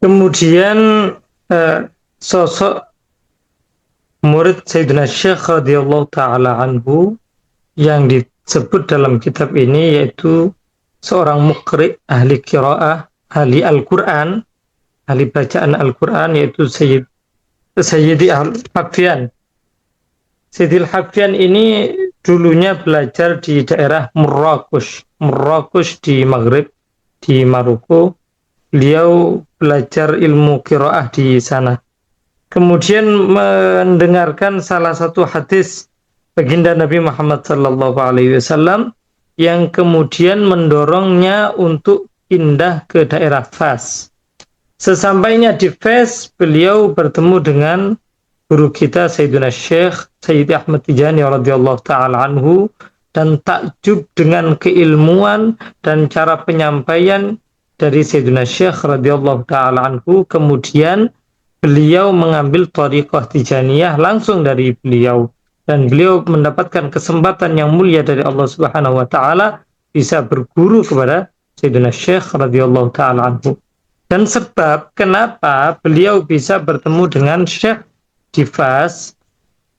Kemudian sosok murid Sayyidina Syekh radhiyallahu ta'ala anhu yang disebut dalam kitab ini yaitu seorang muqri, ahli qiraah, ahli Al-Quran, ahli bacaan Al-Quran, yaitu Sayyidi Al-Habdian. Sayyidi Al-Habdian ini dulunya belajar di daerah Marrakesh di Maghrib, di Maroko. Beliau belajar ilmu qiraah di sana. Kemudian mendengarkan salah satu hadis baginda Nabi Muhammad SAW yang kemudian mendorongnya untuk pindah ke daerah Fas. Sesampainya di Fas, beliau bertemu dengan guru kita Sayyidina Syekh Sayyidi Ahmad Tijani radhiyallahu ta'ala anhu, dan takjub dengan keilmuan dan cara penyampaian dari Sayyidina Syekh radhiyallahu ta'ala anhu. Kemudian beliau mengambil thariqah Tijaniyah langsung dari beliau, dan beliau mendapatkan kesempatan yang mulia dari Allah Subhanahu wa taala bisa berguru kepada Sayyidina Syekh radhiyallahu ta'ala anhu. Dan sebab kenapa beliau bisa bertemu dengan Syekh di Fas,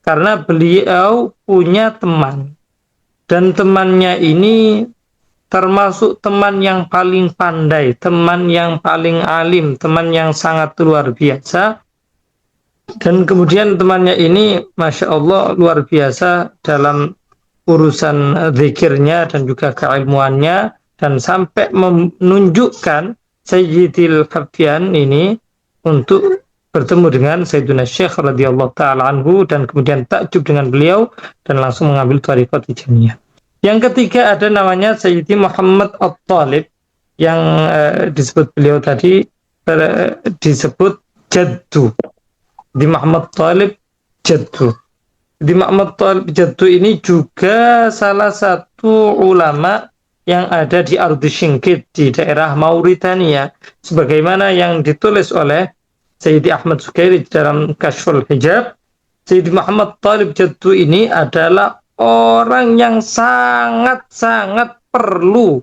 karena beliau punya teman, dan temannya ini termasuk teman yang paling pandai, teman yang paling alim, teman yang sangat luar biasa. Dan kemudian temannya ini Masya Allah luar biasa dalam urusan zikirnya dan juga keilmuannya, dan sampai menunjukkan Sayyidil Habdian ini untuk bertemu dengan Sayyidina Syekh radhiyallahu ta'ala anhu, dan kemudian takjub dengan beliau dan langsung mengambil thariqah Tijaniyah. Yang ketiga ada namanya Sayyidi Muhammad At-Talib, yang disebut beliau tadi disebut Jaddu. Di Muhammad Talib Jaddu. Di Muhammad Talib Jaddu ini juga salah satu ulama yang ada di Ardi Syingkit di daerah Mauritania, sebagaimana yang ditulis oleh Sayyidi Ahmad Sukairi dalam Kashful Hijab. Sayyidi Muhammad Talib Jaddu ini adalah orang yang sangat-sangat perlu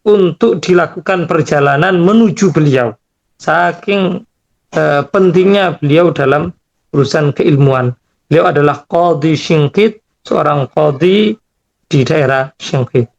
untuk dilakukan perjalanan menuju beliau. Saking pentingnya beliau dalam urusan keilmuan. Beliau adalah Qadhi Syingkit, seorang qadhi di daerah Syingkit.